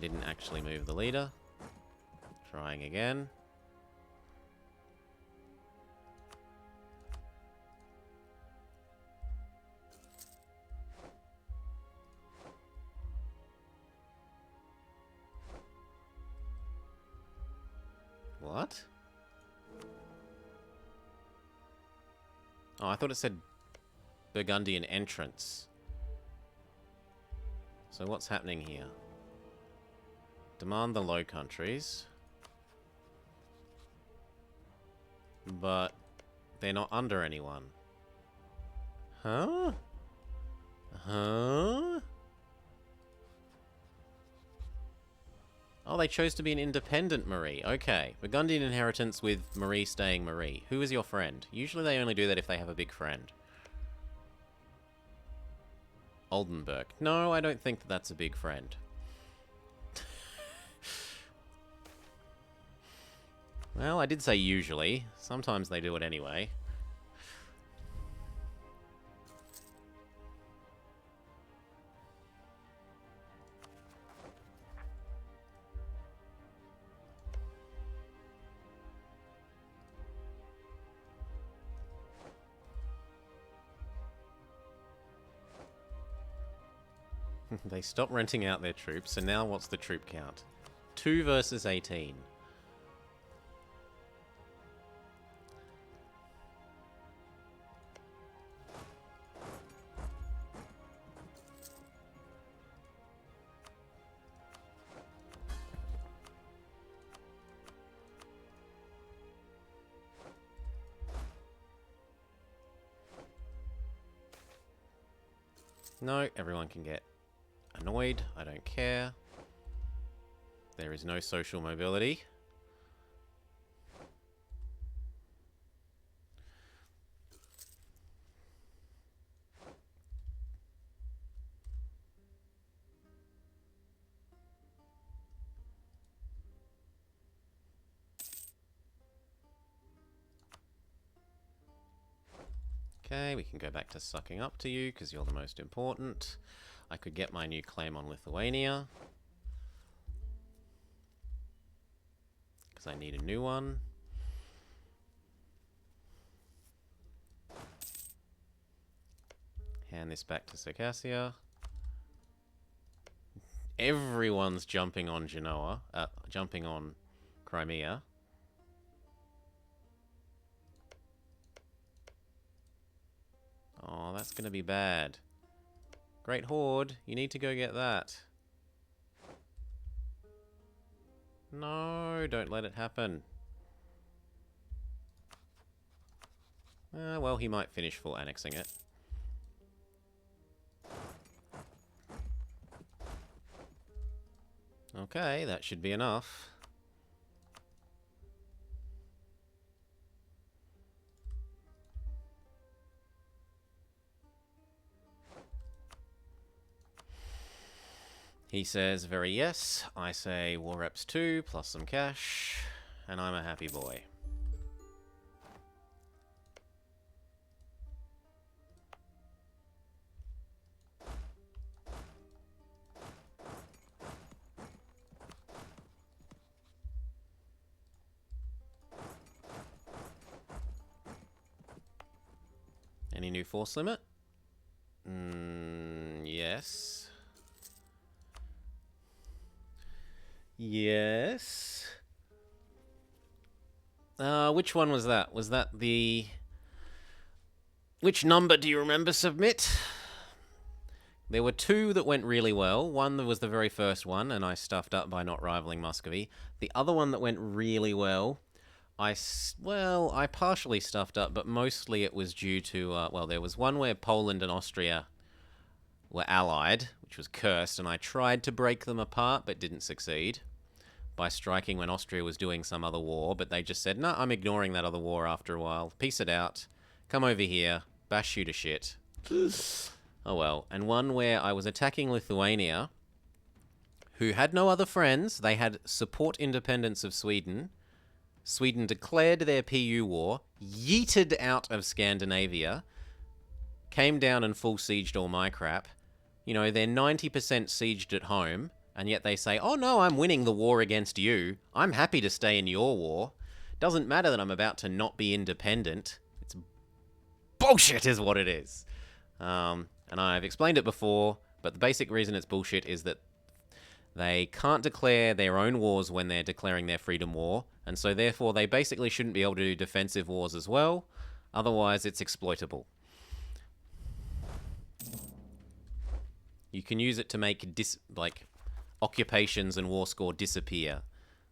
didn't actually move the leader. Trying again. What? Oh, I thought it said Burgundian entrance. So what's happening here? Demand the Low Countries. But they're not under anyone. Huh? Huh? Oh, they chose to be an independent Marie. Okay. Burgundian inheritance with Marie staying Marie. Who is your friend? Usually they only do that if they have a big friend. Oldenburg. No, I don't think that that's a big friend. Well, I did say usually. Sometimes they do it anyway. They stopped renting out their troops, so now what's the troop count? 2 versus 18. No, everyone can get annoyed. I don't care. There is no social mobility. Okay, we can go back to sucking up to you because you're the most important. I could get my new claim on Lithuania. Because I need a new one. Hand this back to Circassia. Everyone's jumping on Genoa. Jumping on Crimea. Oh, that's going to be bad. Great Horde, you need to go get that. No, don't let it happen. Well, he might finish full annexing it. Okay, that should be enough. He says, very yes. I say war reps 2 plus some cash, and I'm a happy boy. Any new force limit? Yes. Yes. Which one was that? Was that the... Which number do you remember, Submit? There were 2 that went really well. One that was the very first one, and I stuffed up by not rivaling Muscovy. The other one that went really well, I partially stuffed up, but mostly it was due to... well, there was one where Poland and Austria were allied, which was cursed, and I tried to break them apart, but didn't succeed. By striking when Austria was doing some other war, but they just said, no, I'm ignoring that other war after a while. Peace it out. Come over here. Bash you to shit. Oh well. And one where I was attacking Lithuania, who had no other friends. They had support independence of Sweden. Sweden declared their PU war, yeeted out of Scandinavia, came down and full sieged all my crap. You know, they're 90% sieged at home. And yet they say, oh no, I'm winning the war against you. I'm happy to stay in your war. Doesn't matter that I'm about to not be independent. It's bullshit is what it is. And I've explained it before, but the basic reason it's bullshit is that they can't declare their own wars when they're declaring their freedom war, and so therefore they basically shouldn't be able to do defensive wars as well. Otherwise, it's exploitable. You can use it to make occupations and war score disappear,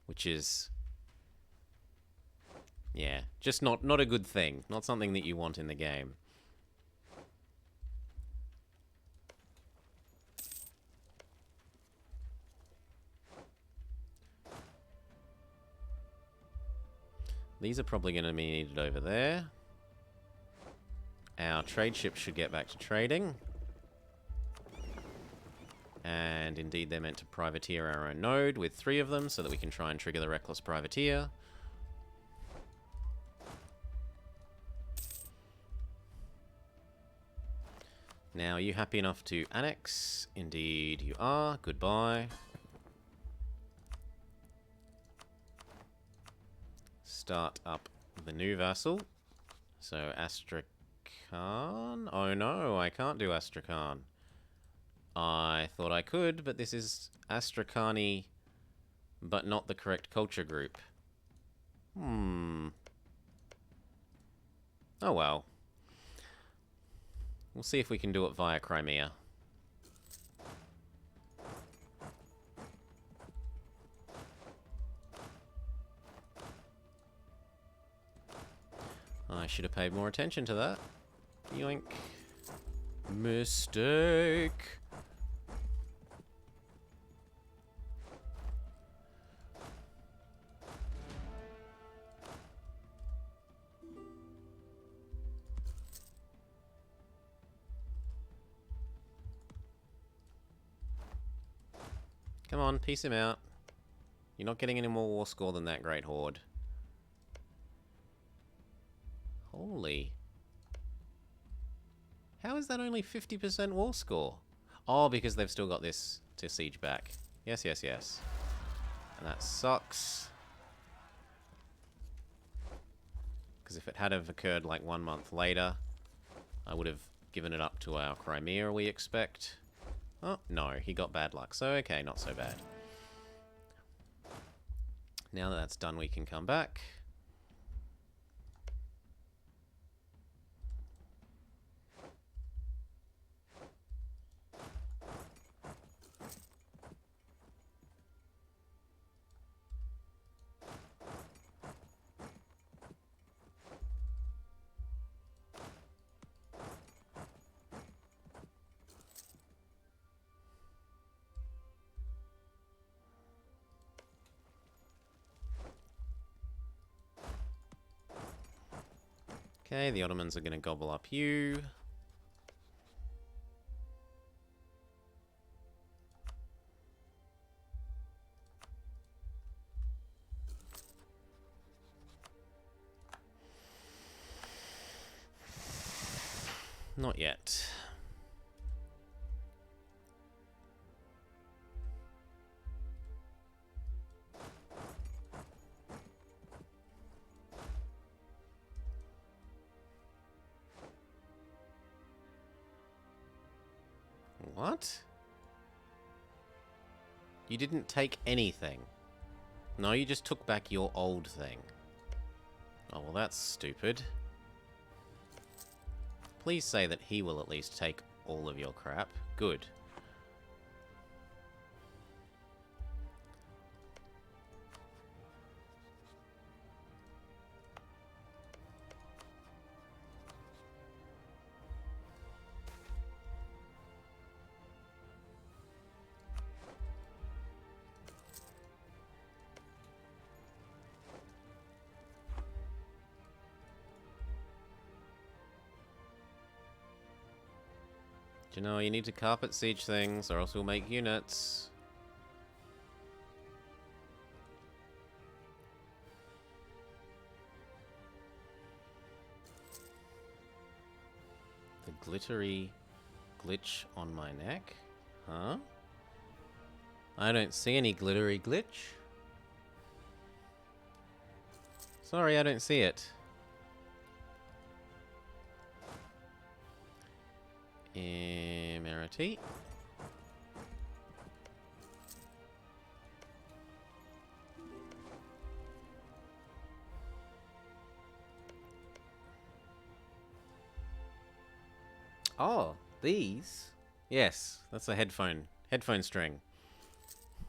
which is, yeah, just not a good thing. Not something that you want in the game. These are probably going to be needed over there. Our trade ships should get back to trading. And indeed, they're meant to privateer our own node with 3 of them so that we can try and trigger the Reckless Privateer. Now, are you happy enough to annex? Indeed, you are. Goodbye. Start up the new vassal. So, Astrakhan? Oh no, I can't do Astrakhan. I thought I could, but this is Astrakhani, but not the correct culture group. Oh well. We'll see if we can do it via Crimea. I should have paid more attention to that. Yoink. Mistake. Come on, peace him out. You're not getting any more war score than that Great Horde. Holy. How is that only 50% war score? Oh, because they've still got this to siege back. Yes, yes, yes. And that sucks. Because if it had have occurred like 1 month later, I would have given it up to our Crimea, we expect. Oh, no, he got bad luck. So, okay, not so bad. Now that that's done, we can come back. Okay, the Ottomans are going to gobble up you. Not yet. What? You didn't take anything. No, you just took back your old thing. Oh, well, that's stupid. Please say that he will at least take all of your crap. Good. Do you know, you need to carpet siege things, or else we'll make units. The glittery glitch on my neck? Huh? I don't see any glittery glitch. Sorry, I don't see it. Emirati. Oh, these? Yes, that's a headphone string.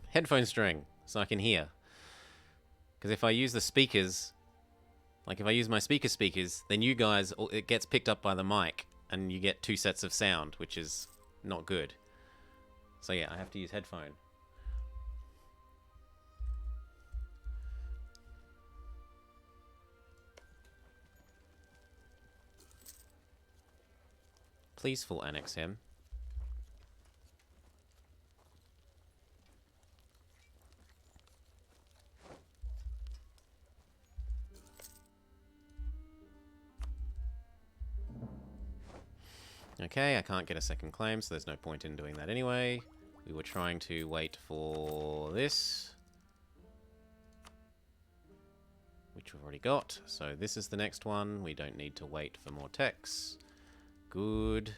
Headphone string, so I can hear. Because if I use the speakers, like if I use my speakers, then you guys, it gets picked up by the mic, and you get 2 sets of sound, which is not good. So yeah, I have to use headphone. Please full annex him. Okay, I can't get a second claim, so there's no point in doing that anyway. We were trying to wait for this, which we've already got. So this is the next one. We don't need to wait for more techs. Good.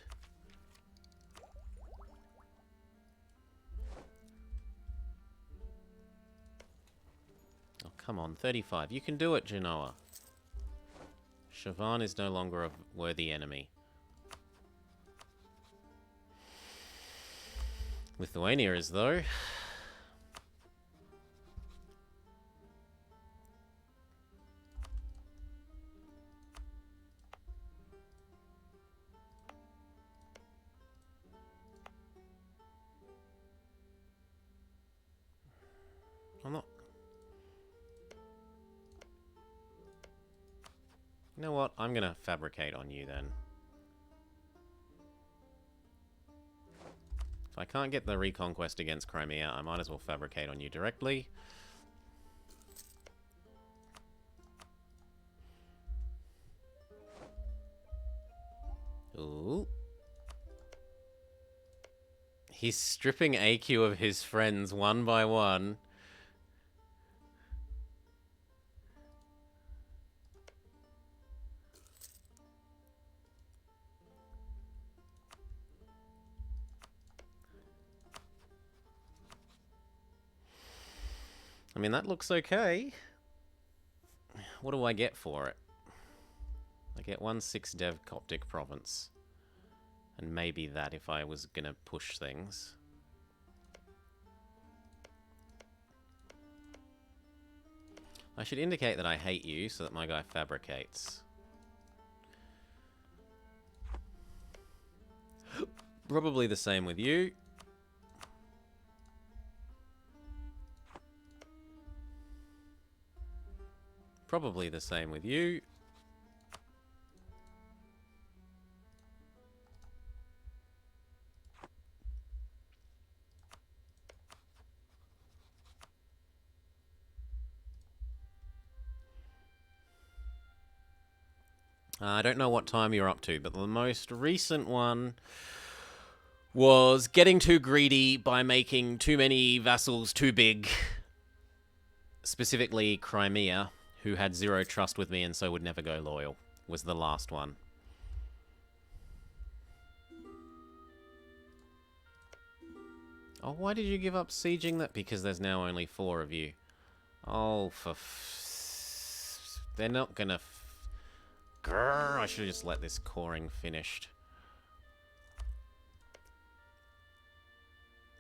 Oh, come on, 35. You can do it, Genoa. Siobhan is no longer a worthy enemy. Lithuania is, though. I'm not... You know what? I'm gonna fabricate on you, then. If I can't get the reconquest against Crimea, I might as well fabricate on you directly. Ooh. He's stripping AQ of his friends one by one. I mean, that looks okay. What do I get for it? I get 1/6 Dev Coptic Province. And maybe that if I was gonna push things. I should indicate that I hate you so that my guy fabricates. Probably the same with you. Probably the same with you. I don't know what time you're up to, but the most recent one was getting too greedy by making too many vassals too big. Specifically Crimea, who had 0 trust with me and so would never go loyal, was the last one. Oh, why did you give up sieging that? Because there's now only 4 of you. Oh, they're not gonna... Grrr, I should have just let this coring finished.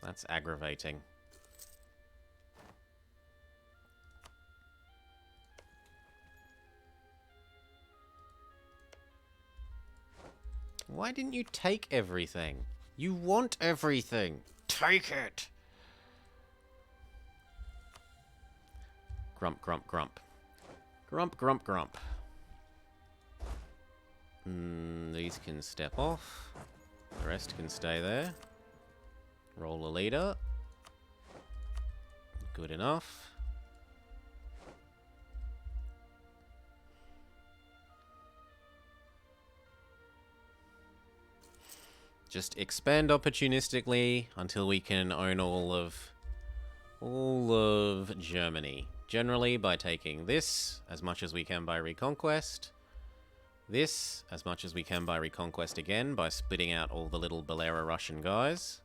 That's aggravating. Why didn't you take everything? You want everything. Take it. Grump, grump, grump. Grump, grump, grump. These can step off. The rest can stay there. Roll a leader. Good enough. Just expand opportunistically until we can own all of all of Germany. Generally by taking this as much as we can by reconquest. This as much as we can by reconquest again by splitting out all the little Belarusian guys.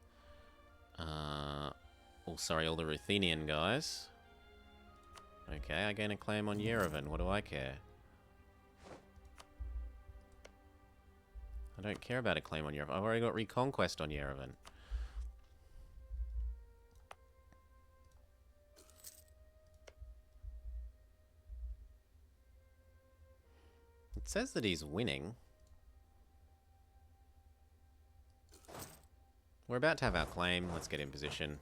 All the Ruthenian guys. Okay, I gain a claim on Yerevan. What do I care? I don't care about a claim on Yerevan. I've already got reconquest on Yerevan. It says that he's winning. We're about to have our claim. Let's get in position.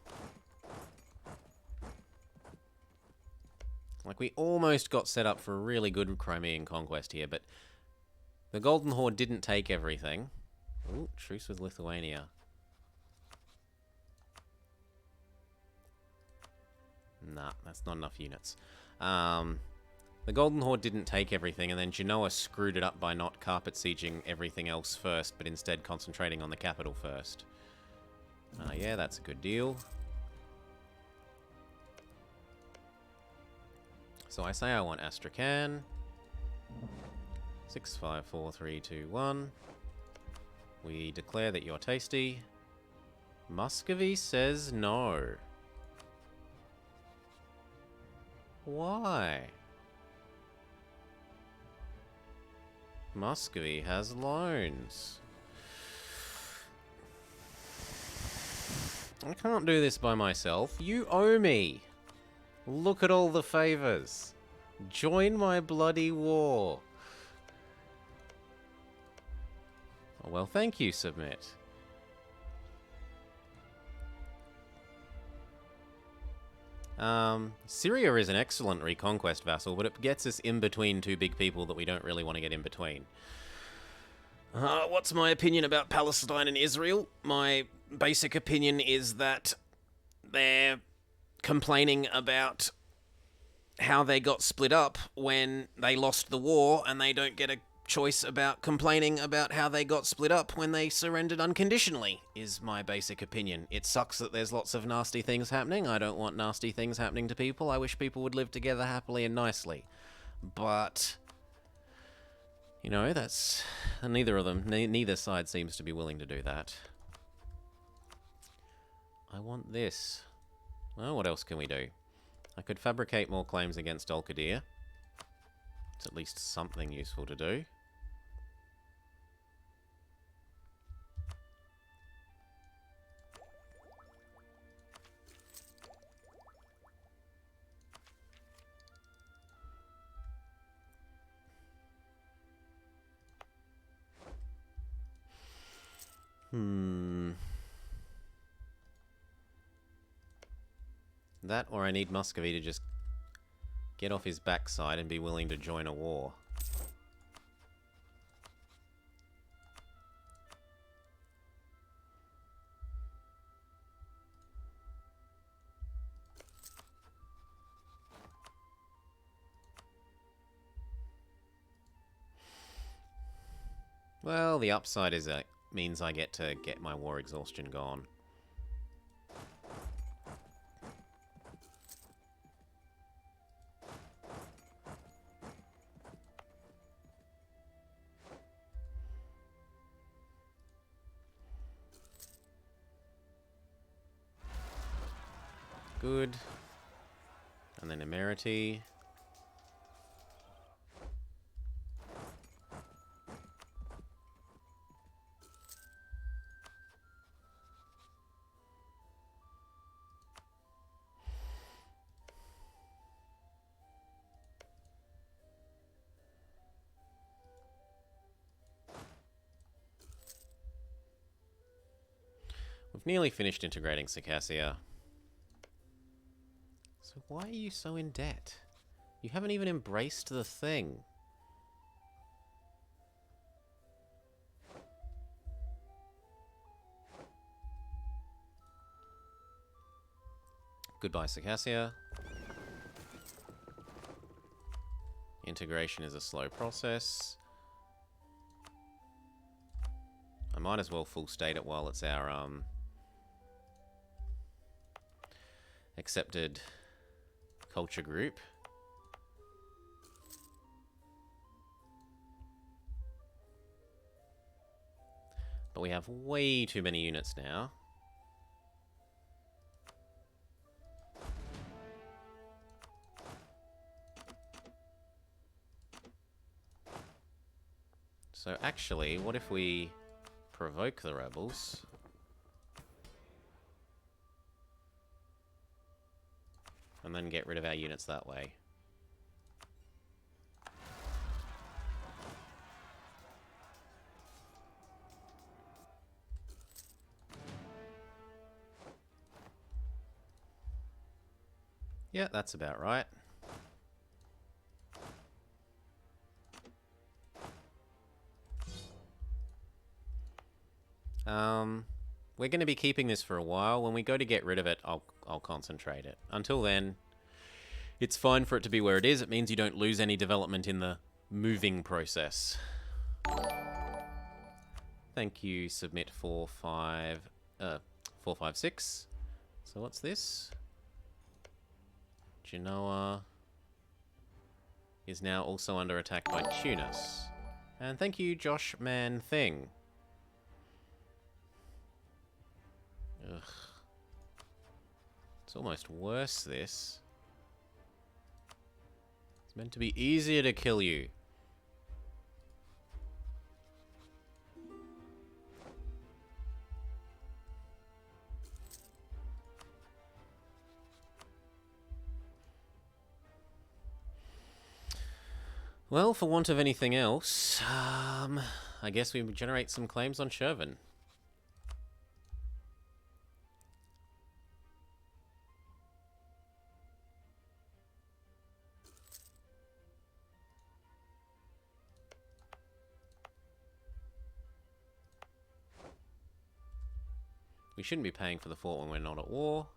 Like, we almost got set up for a really good Crimean conquest here, but the Golden Horde didn't take everything. Ooh, truce with Lithuania. Nah, that's not enough units. The Golden Horde didn't take everything, and then Genoa screwed it up by not carpet sieging everything else first, but instead concentrating on the capital first. Yeah, that's a good deal. So I say I want Astrakhan. 6, 5, 4, 3, 2, 1. We declare that you're tasty. Muscovy says no. Why? Muscovy has loans. I can't do this by myself. You owe me. Look at all the favors. Join my bloody war. Oh, well, thank you, Submit. Syria is an excellent reconquest vassal, but it gets us in between two big people that we don't really want to get in between. What's my opinion about Palestine and Israel? My basic opinion is that they're complaining about how they got split up when they lost the war, and they don't get a choice about complaining about how they got split up when they surrendered unconditionally, is my basic opinion. It sucks that there's lots of nasty things happening. I don't want nasty things happening to people. I wish people would live together happily and nicely. But, you know, that's... neither of them, neither side seems to be willing to do that. I want this. Well, what else can we do? I could fabricate more claims against Al-Qadir. It's at least something useful to do. That, or I need Muscovy to just get off his backside and be willing to join a war. Well, the upside is that means I get to get my war exhaustion gone. Good. And then Emerity. We've nearly finished integrating Circassia. So why are you so in debt? You haven't even embraced the thing. Goodbye, Circassia. Integration is a slow process. I might as well full state it while it's our accepted culture group. But we have way too many units now. So actually, what if we provoke the rebels? And then get rid of our units that way. Yeah, that's about right. We're going to be keeping this for a while. When we go to get rid of it, I'll concentrate it. Until then, it's fine for it to be where it is. It means you don't lose any development in the moving process. Thank you, submit 456. So what's this? Genoa is now also under attack by Tunis. And thank you, Josh Man Thing. Ugh. It's almost worse, this. It's meant to be easier to kill you. Well, for want of anything else, I guess we generate some claims on Shervin. We shouldn't be paying for the fort when we're not at war.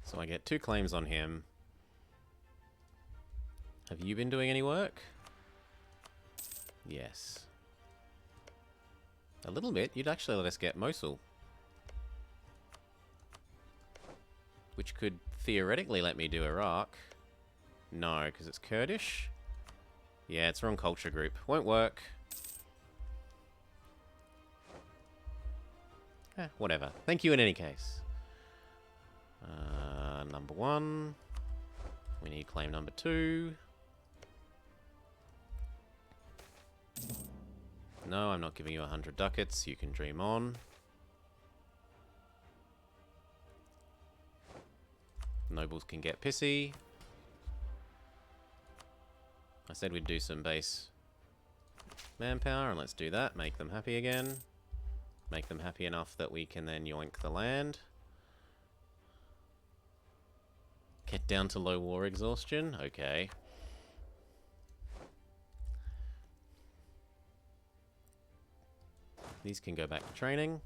So I get 2 claims on him. Have you been doing any work? Yes. A little bit. You'd actually let us get Mosul. Which could theoretically let me do Iraq. No, because it's Kurdish. Yeah, it's wrong culture group. Won't work. Whatever. Thank you in any case. Number 1. We need claim number 2. No, I'm not giving you 100 ducats. You can dream on. Nobles can get pissy. I said we'd do some base manpower, and let's do that. Make them happy again. Make them happy enough that we can then yoink the land. Get down to low war exhaustion. Okay. These can go back to training.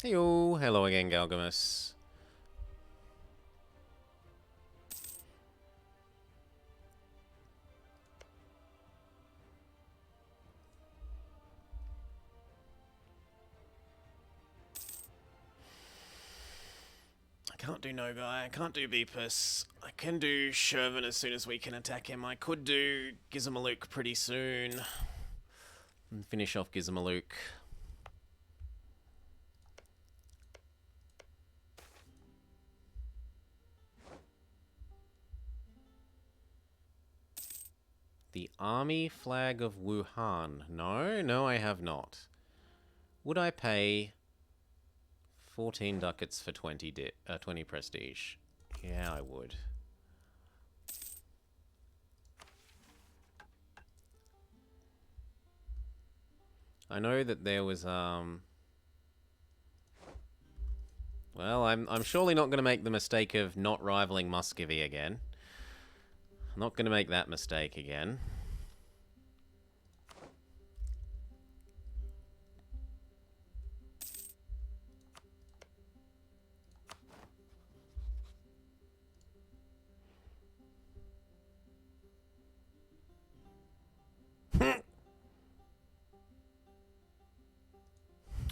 Heyo, hello again, Galgamus. I can't do Nogai, I can't do Beepus. I can do Shervin as soon as we can attack him. I could do Gizmaluk pretty soon. And finish off Gizmaluk. The army flag of Wuhan. No, I have not. Would I pay 14 ducats for 20 prestige? Yeah, I would. I know that there was well, I'm surely not going to make the mistake of not rivaling Muscovy again. I'm not going to make that mistake again.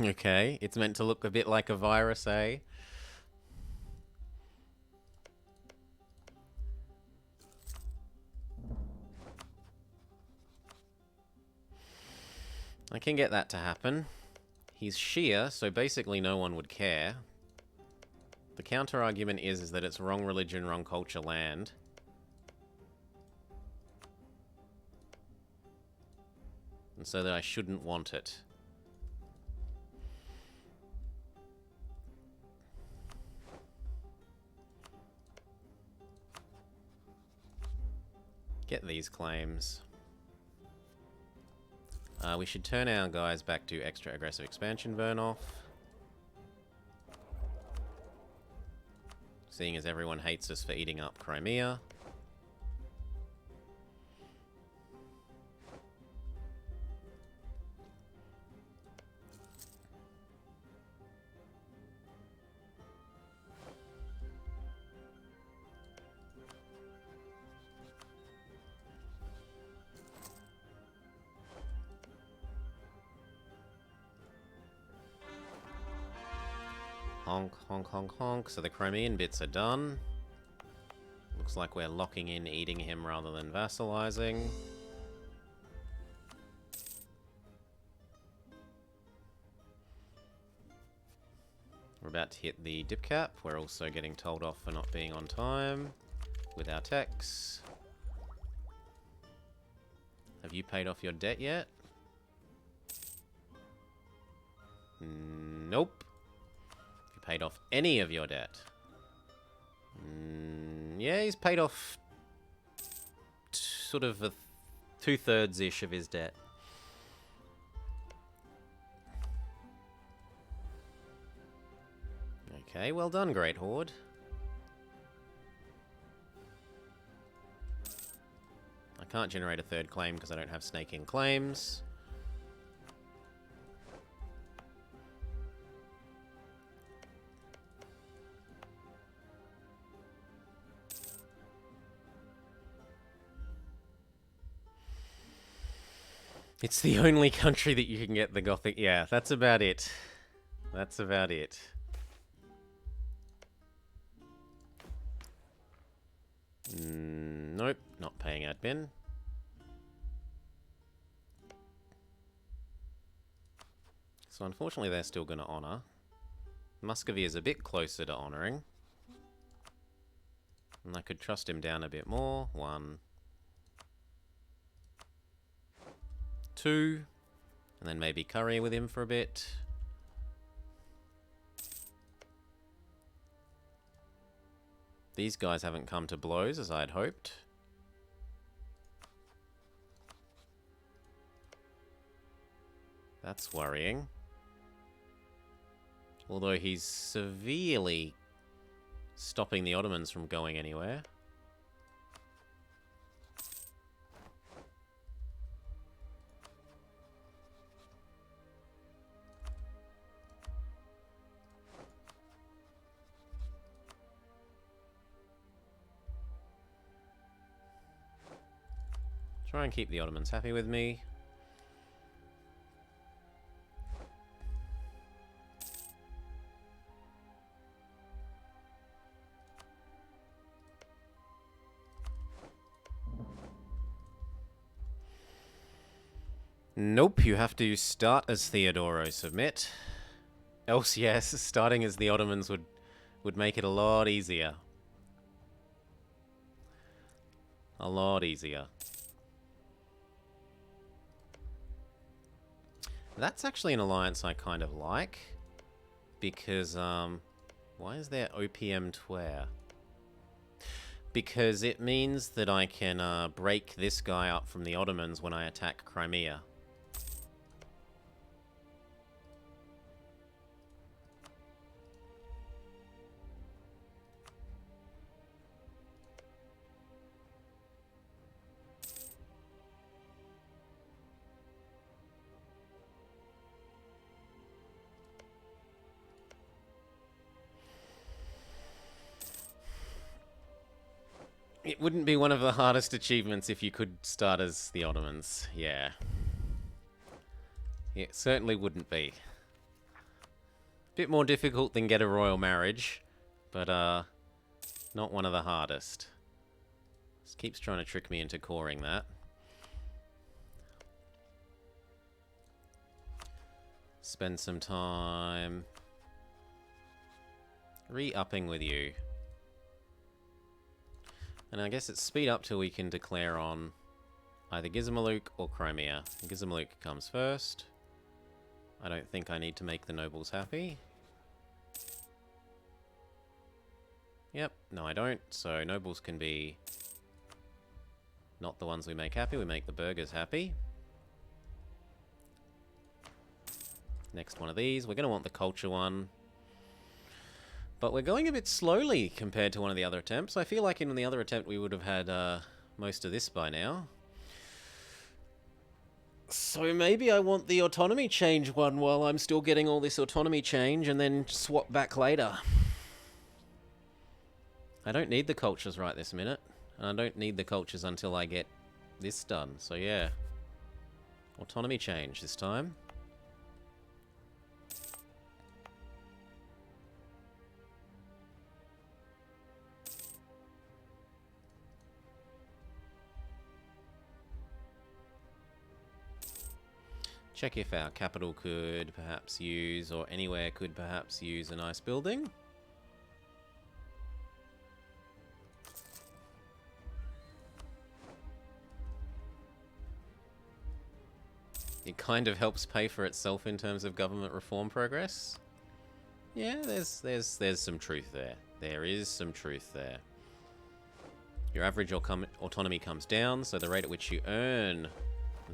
Okay, it's meant to look a bit like a virus, eh? I can get that to happen. He's Shia, so basically no one would care. The counter-argument is that it's wrong religion, wrong culture, land. And so that I shouldn't want it. Get these claims. We should turn our guys back to extra aggressive expansion burn off. Seeing as everyone hates us for eating up Crimea. Honk, honk, honk, honk. So the Crimean bits are done. Looks like we're locking in eating him rather than vassalizing. We're about to hit the dip cap. We're also getting told off for not being on time with our techs. Have you paid off your debt yet? Nope. Have you paid off any of your debt? Yeah, he's paid off sort of a 2/3-ish of his debt. Okay, well done, Great Horde. I can't generate a third claim because I don't have snake-in claims. It's the only country that you can get the Gothic... Yeah, that's about it. That's about it. Nope, not paying admin. So unfortunately they're still going to honour. Muscovy is a bit closer to honouring. And I could trust him down a bit more. 1, 2, and then maybe curry with him for a bit. These guys haven't come to blows as I had hoped. That's worrying. Although he's severely stopping the Ottomans from going anywhere. Try and keep the Ottomans happy with me. Nope, you have to start as Theodoro, submit. Else, yes, starting as the Ottomans would make it a lot easier. A lot easier. That's actually an alliance I kind of like. Because, why is there OPM Twer? Because it means that I can break this guy up from the Ottomans when I attack Crimea. It wouldn't be one of the hardest achievements if you could start as the Ottomans. Yeah. It certainly wouldn't be. Bit more difficult than get a royal marriage, but not one of the hardest. This keeps trying to trick me into coring that. Spend some time re-upping with you. And I guess it's speed up till we can declare on either Gizmaluk or Crimea. Gizmaluk comes first. I don't think I need to make the nobles happy. Yep, no I don't. So nobles can be not the ones we make happy, we make the burghers happy. Next one of these, we're going to want the culture one. But we're going a bit slowly compared to one of the other attempts. I feel like in the other attempt we would have had most of this by now. So maybe I want the autonomy change one while I'm still getting all this autonomy change and then swap back later. I don't need the cultures right this minute. And I don't need the cultures until I get this done. So yeah. Autonomy change this time. Check if our capital could perhaps use, or anywhere could perhaps use a nice building. It kind of helps pay for itself in terms of government reform progress. Yeah, there's some truth there. There is some truth there. Your average autonomy comes down, so the rate at which you earn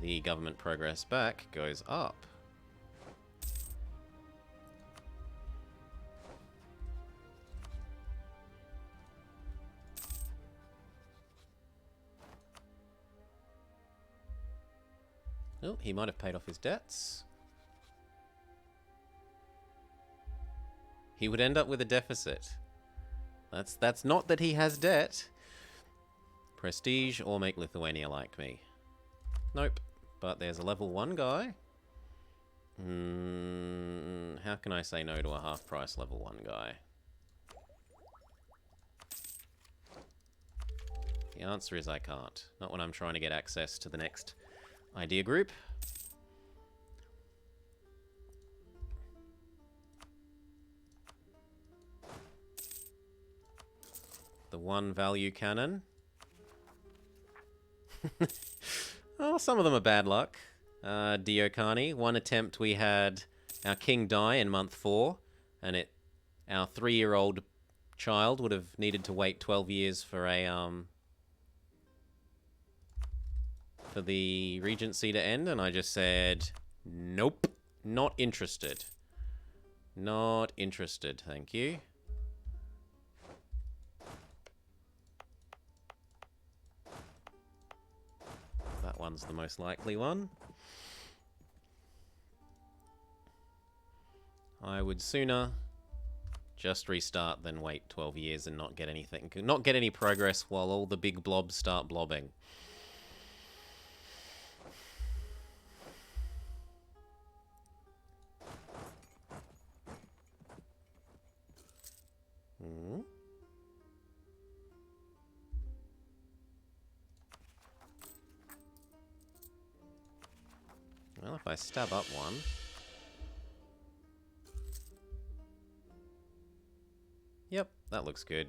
the government progress back goes up. Oh, he might have paid off his debts. He would end up with a deficit. That's not that he has debt. Prestige or make Lithuania like me. Nope. But there's a level 1 guy. How can I say no to a half-price level 1 guy? The answer is I can't. Not when I'm trying to get access to the next idea group. The 1 value cannon. Oh, some of them are bad luck. Diokani, one attempt we had our king die in month 4, and our 3-year-old child would have needed to wait 12 years for for the regency to end, and I just said, nope, not interested. Not interested, thank you. That one's the most likely one. I would sooner just restart than wait 12 years and not get anything. Not get any progress while all the big blobs start blobbing. Well, if I stab up one... Yep, that looks good.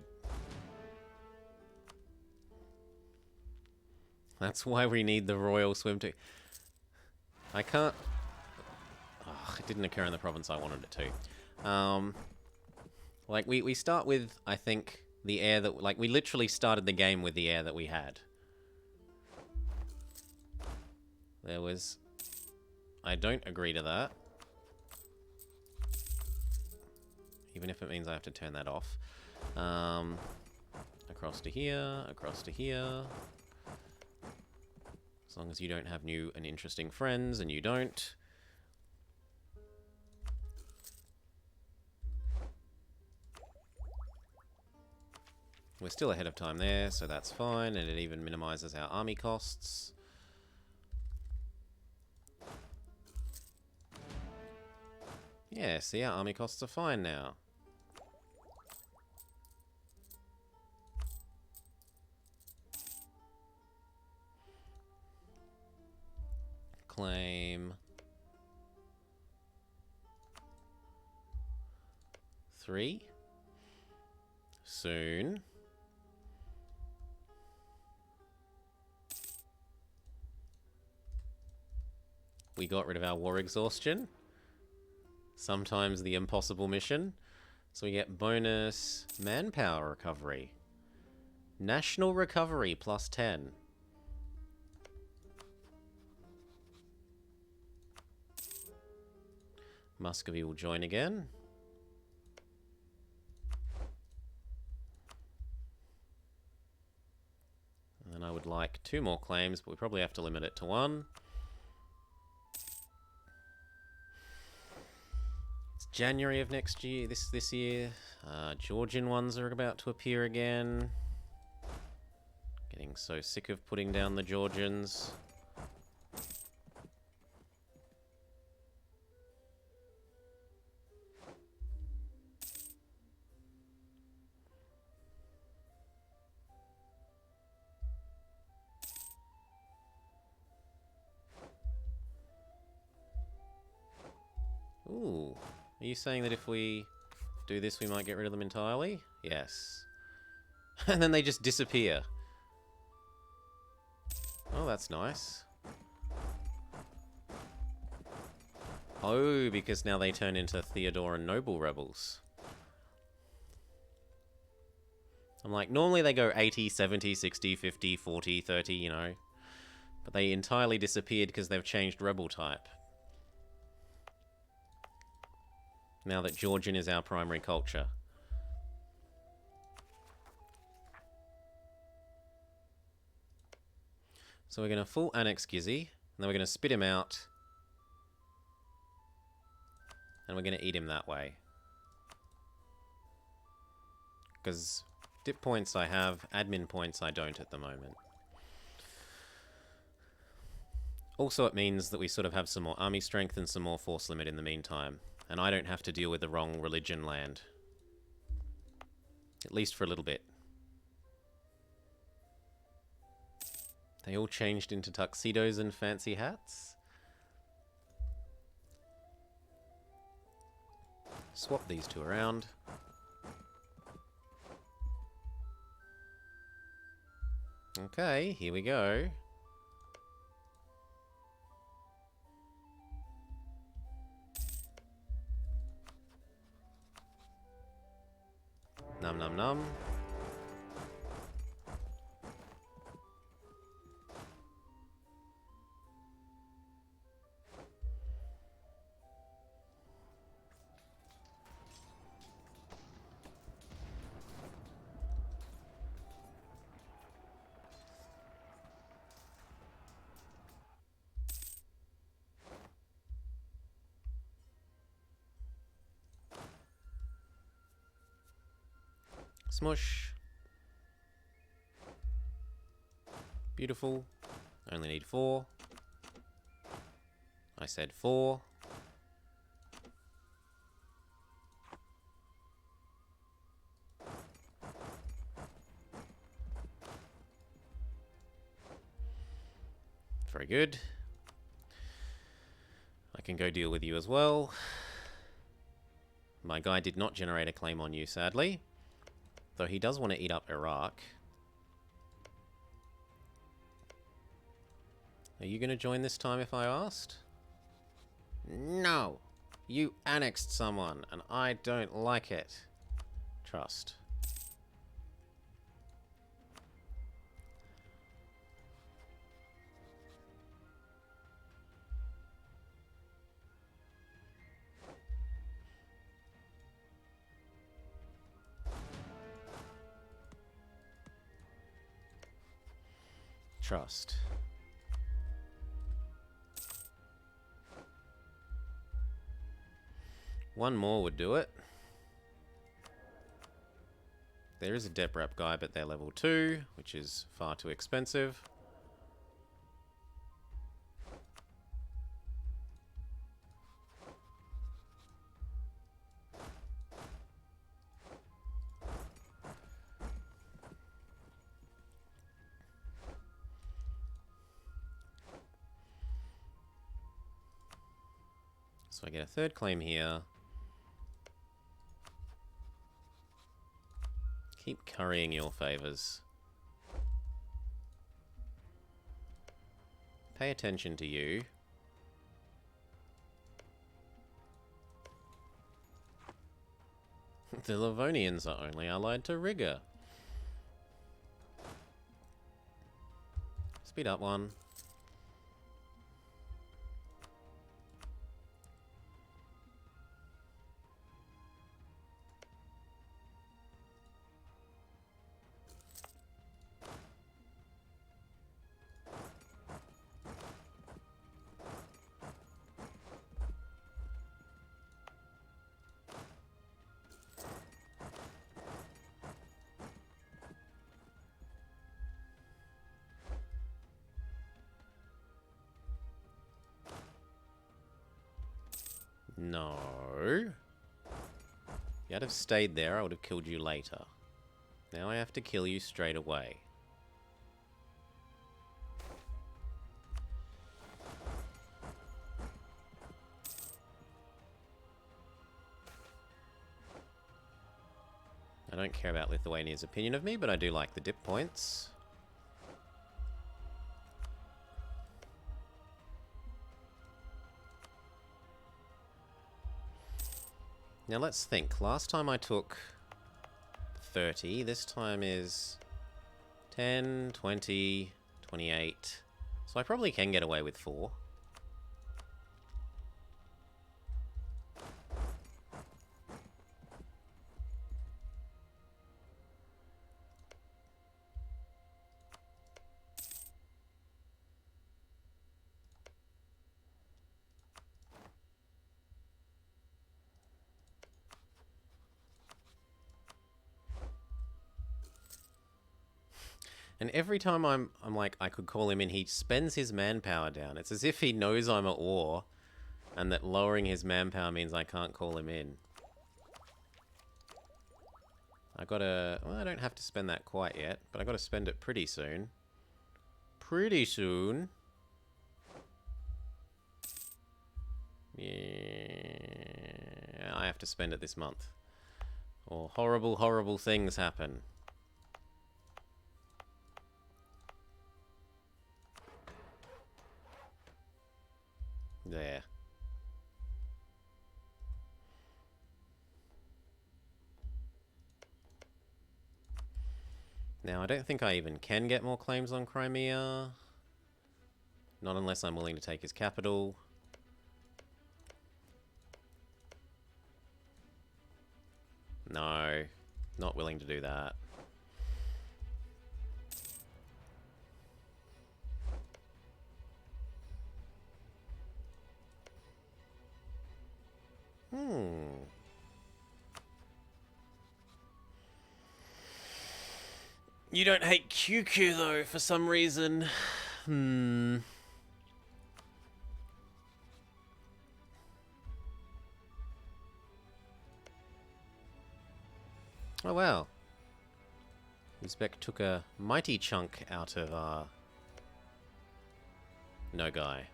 That's why we need the royal swim to... I can't... Oh, it didn't occur in the province I wanted it to. Like, we start with, I think, the air that... Like, we literally started the game with the air that we had. There was... I don't agree to that. Even if it means I have to turn that off. Across to here, across to here. As long as you don't have new and interesting friends, and you don't. We're still ahead of time there, so that's fine, and it even minimizes our army costs. Yeah, see, our army costs are fine now. Claim 3. Soon. We got rid of our war exhaustion. Sometimes the impossible mission. So we get bonus manpower recovery. National recovery plus 10. Muscovy will join again. And then I would like 2 more claims, but we probably have to limit it to 1. It's January of next year, this year. Georgian ones are about to appear again. Getting so sick of putting down the Georgians. Ooh, are you saying that if we do this we might get rid of them entirely? Yes. And then they just disappear. Oh, that's nice. Oh, because now they turn into Theodoro and noble rebels. I'm like, normally they go 80, 70, 60, 50, 40, 30, you know. But they entirely disappeared because they've changed rebel type. Now that Georgian is our primary culture. So we're going to full annex Gizzy, and then we're going to spit him out. And we're going to eat him that way. Because dip points I have, admin points I don't at the moment. Also it means that we sort of have some more army strength and some more force limit in the meantime. And I don't have to deal with the wrong religion land. At least for a little bit. They all changed into tuxedos and fancy hats. Swap these two around. Okay, here we go. Num num num. Smush. Beautiful. Only need 4. I said 4. Very good. I can go deal with you as well. My guy did not generate a claim on you, sadly. Though he does want to eat up Iraq. Are you going to join this time if I asked? No! You annexed someone, and I don't like it. Trust. Trust. One more would do it. There is a dep rep guy, but they're level 2, which is far too expensive. So I get a third claim here. Keep currying your favours. Pay attention to you. The Livonians are only allied to Rigor. Speed up one. No. If you had have stayed there, I would have killed you later. Now I have to kill you straight away. I don't care about Lithuania's opinion of me, but I do like the dip points. Now let's think. Last time I took 30. This time is 10, 20, 28. So I probably can get away with 4. And every time I'm like, I could call him in, he spends his manpower down. It's as if he knows I'm at war, and that lowering his manpower means I can't call him in. I gotta... Well, I don't have to spend that quite yet, but I gotta spend it pretty soon. Pretty soon. Yeah, I have to spend it this month. Or horrible, horrible things happen. There. Now, I don't think I even can get more claims on Crimea. Not unless I'm willing to take his capital. No, not willing to do that. You don't hate QQ though, for some reason. Oh wow. Uzbek took a mighty chunk out of no guy.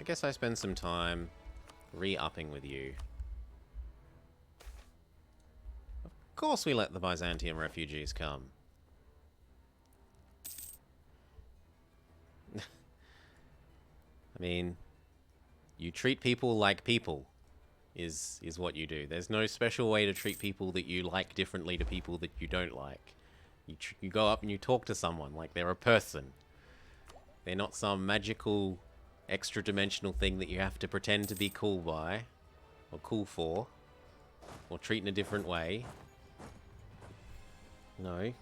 I guess I spend some time re-upping with you. Of course we let the Byzantium refugees come. I mean, you treat people like people is what you do. There's no special way to treat people that you like differently to people that you don't like. You go up and you talk to someone like they're a person. They're not some magical extra-dimensional thing that you have to pretend to be cool by, or cool for, or treat in a different way. No.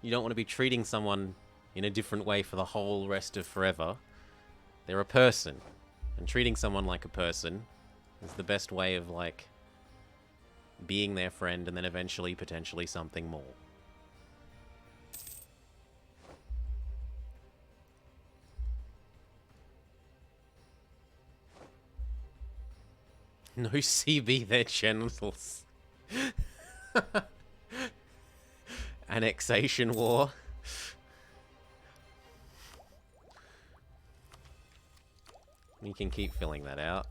You don't want to be treating someone in a different way for the whole rest of forever. They're a person. And treating someone like a person is the best way of, like, being their friend and then eventually, potentially, something more. No CB their genitals. Annexation war. We can keep filling that out.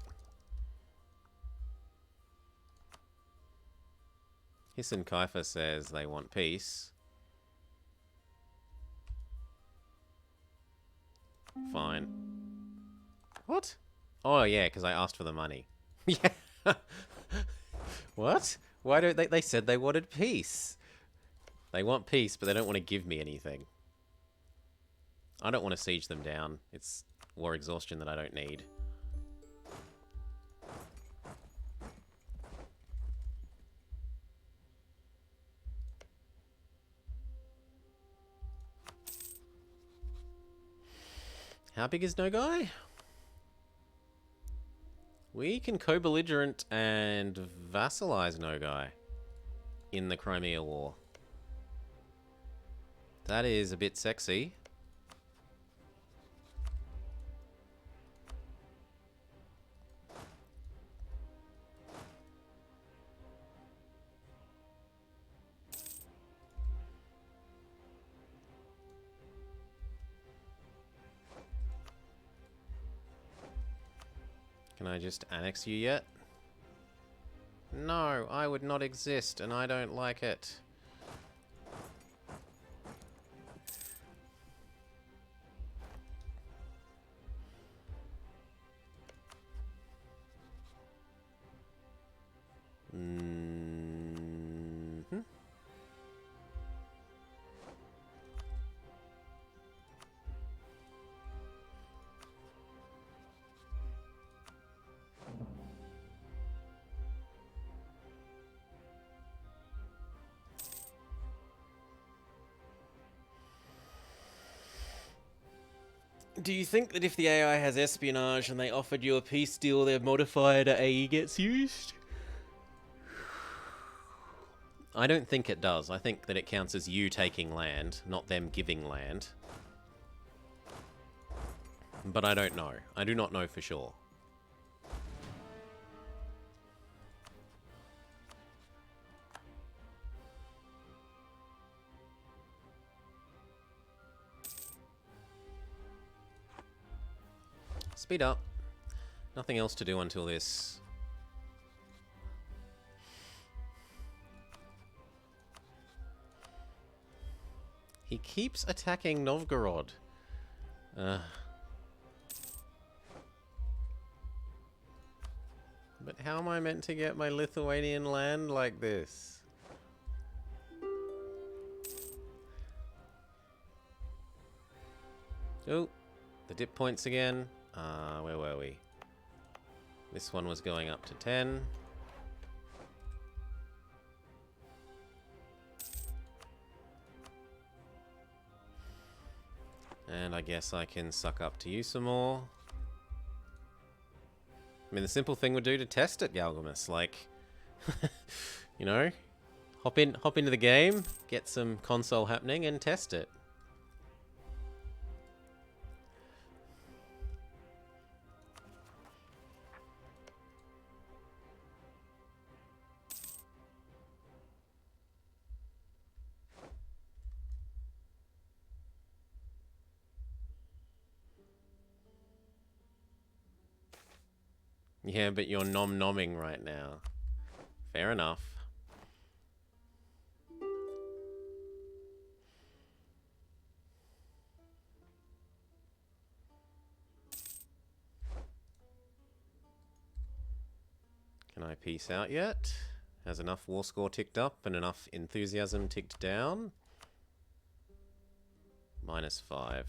Hissen Kaifa says they want peace. Fine. What? Oh, yeah, because I asked for the money. Yeah. What? Why don't they... They said they wanted peace. They want peace, but they don't want to give me anything. I don't want to siege them down. It's war exhaustion that I don't need. How big is Nogai? We can co-belligerent and vassalize Nogai in the Crimea War. That is a bit sexy. Can I just annex you yet? No, I would not exist, and I don't like it. Do you think that if the AI has espionage and they offered you a peace deal, their modifier to AE gets used? I don't think it does. I think that it counts as you taking land, not them giving land. But I don't know. I do not know for sure. Speed up. Nothing else to do until this. He keeps attacking Novgorod. But how am I meant to get my Lithuanian land like this? Oh, the dip points again. Where were we? This one was going up to 10. And I guess I can suck up to you some more. I mean, the simple thing would do to test it, Galgamus, like, you know, hop into the game, get some console happening, and test it. Yeah, but you're nom-nomming right now. Fair enough. Can I peace out yet? Has enough war score ticked up and enough enthusiasm ticked down? -5.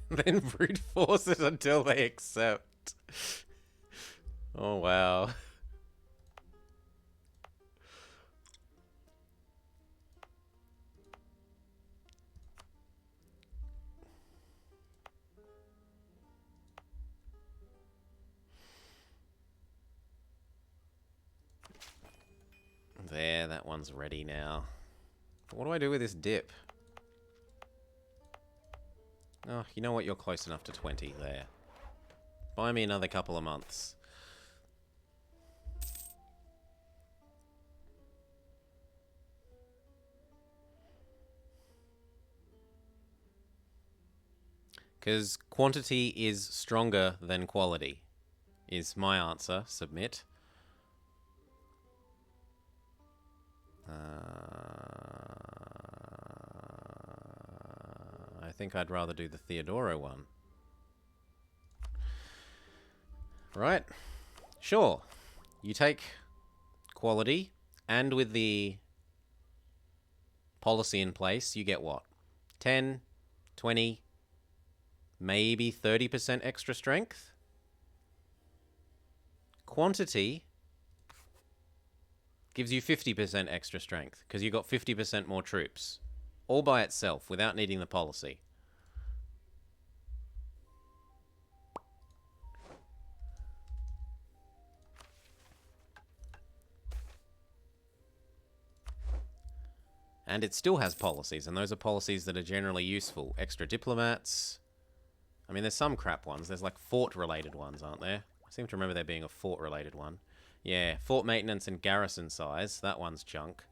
Then brute force it until they accept. Oh, wow. There, that one's ready now. What do I do with this dip? Oh, you know what? You're close enough to 20 there. Buy me another couple of months. Because quantity is stronger than quality, is my answer. Submit. I think I'd rather do the Theodoro one. Right. Sure. You take quality, and with the policy in place, you get what? 10, 20, maybe 30% extra strength? Quantity gives you 50% extra strength, because you got 50% more troops. All by itself, without needing the policy. And it still has policies, and those are policies that are generally useful. Extra diplomats. I mean, there's some crap ones. There's like fort-related ones, aren't there? I seem to remember there being a fort-related one. Yeah, fort maintenance and garrison size. That one's junk.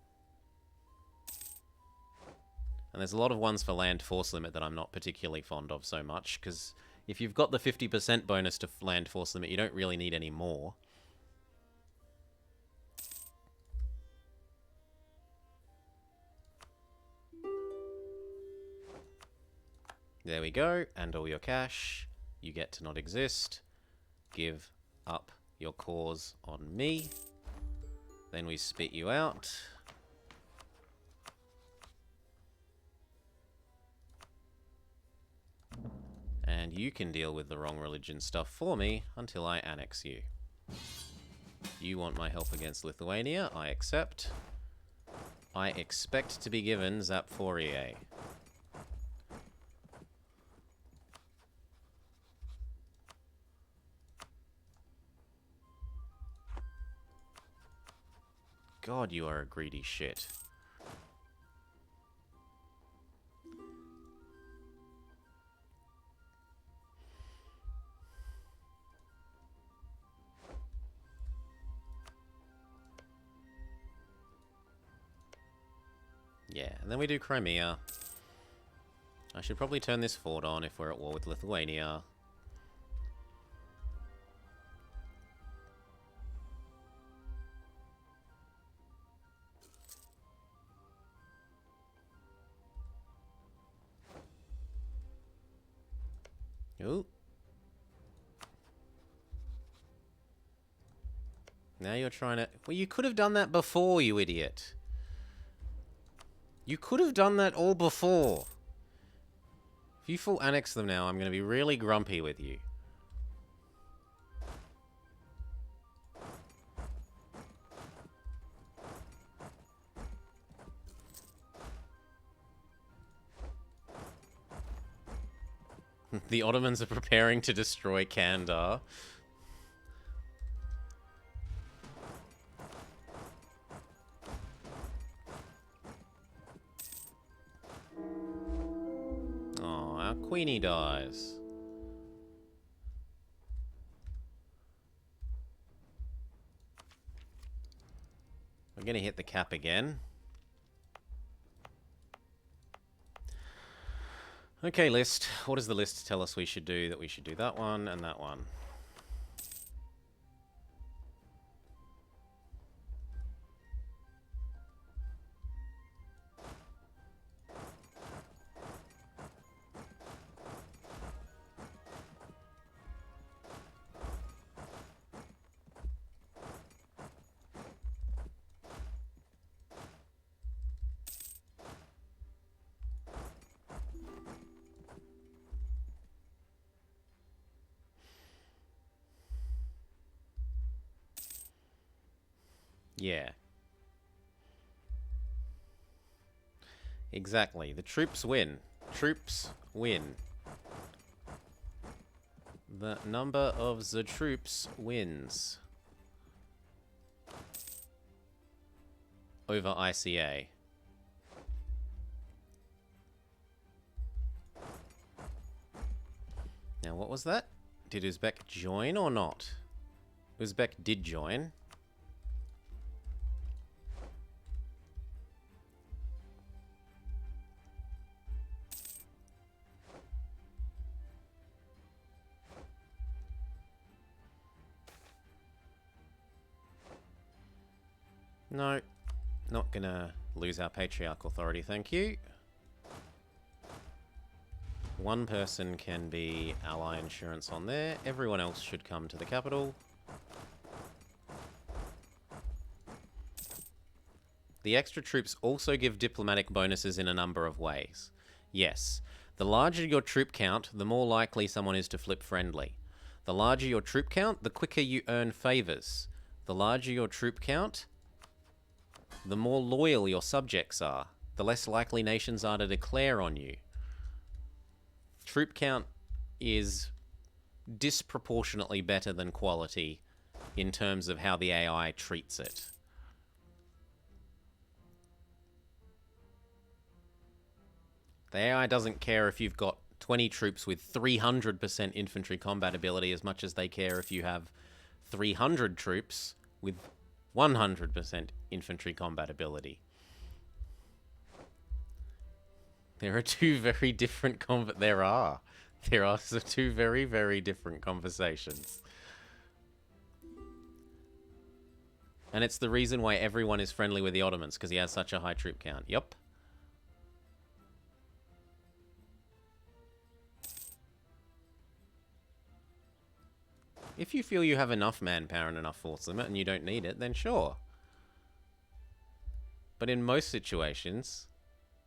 And there's a lot of ones for land force limit that I'm not particularly fond of so much, because if you've got the 50% bonus to land force limit, you don't really need any more. There we go, and all your cash. You get to not exist. Give up your cause on me. Then we spit you out. And you can deal with the wrong religion stuff for me until I annex you. You want my help against Lithuania? I accept. I expect to be given Zaporiae. God, you are a greedy shit. Yeah, and then we do Crimea. I should probably turn this fort on if we're at war with Lithuania. Ooh. Now you're trying to... Well, you could have done that before, you idiot. You could have done that all before. If you full annex them now, I'm going to be really grumpy with you. The Ottomans are preparing to destroy Kandar. Oh, our Queenie dies. We're going to hit the cap again. Okay, list. What does the list tell us we should do? That we should do that one and that one. Yeah. Exactly. The troops win. Troops win. The number of the troops wins. Over ICA. Now, what was that? Did Uzbek join or not? Uzbek did join. No, not gonna lose our patriarch authority, thank you. One person can be ally insurance on there. Everyone else should come to the capital. The extra troops also give diplomatic bonuses in a number of ways. Yes, the larger your troop count, the more likely someone is to flip friendly. The larger your troop count, the quicker you earn favors. The larger your troop count, the more loyal your subjects are. The less likely nations are to declare on you. Troop count is disproportionately better than quality in terms of how the AI treats it. The AI doesn't care if you've got 20 troops with 300% infantry combat ability as much as they care if you have 300 troops with 100% infantry combat ability. There are two very different There are two very, very different conversations. And it's the reason why everyone is friendly with the Ottomans, because he has such a high troop count. Yup. If you feel you have enough manpower and enough force limit and you don't need it, then sure. But in most situations,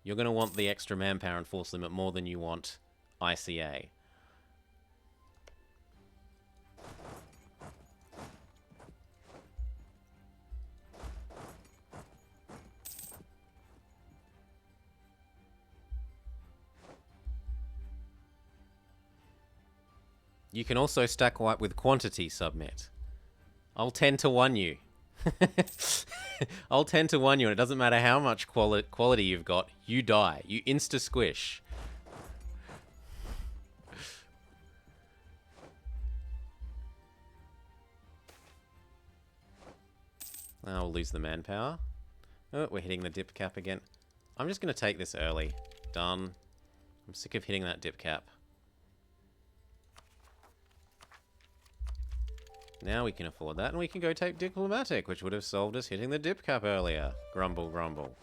you're going to want the extra manpower and force limit more than you want ICA. You can also stack white with quantity, submit. I'll 10 to 1 you. I'll 10 to 1 you, and it doesn't matter how much quality you've got, you die. You insta-squish. I'll lose the manpower. Oh, we're hitting the dip cap again. I'm just going to take this early. Done. I'm sick of hitting that dip cap. Now we can afford that, and we can go take diplomatic, which would have solved us hitting the dip cap earlier. Grumble, grumble.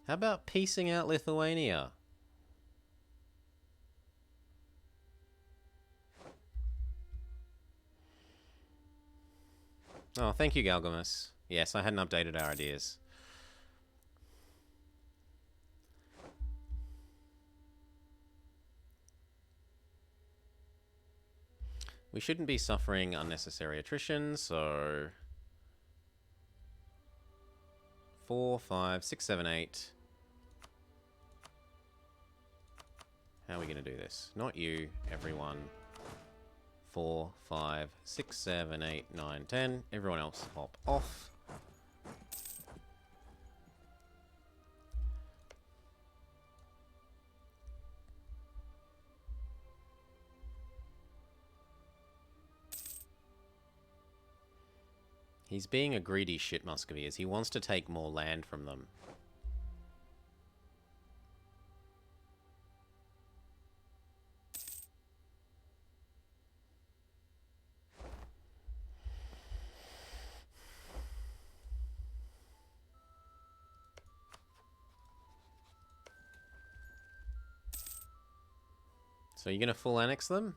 How about piecing out Lithuania? Oh, thank you, Galgamus. Yes, I hadn't updated our ideas. We shouldn't be suffering unnecessary attrition, so 4, 5, 6, 7, 8. How are we going to do this? Not you, everyone. 4, 5, 6, 7, 8, 9, 10. Everyone else hop off. He's being a greedy shit, Muscovy, as he wants to take more land from them. So you're going to full annex them?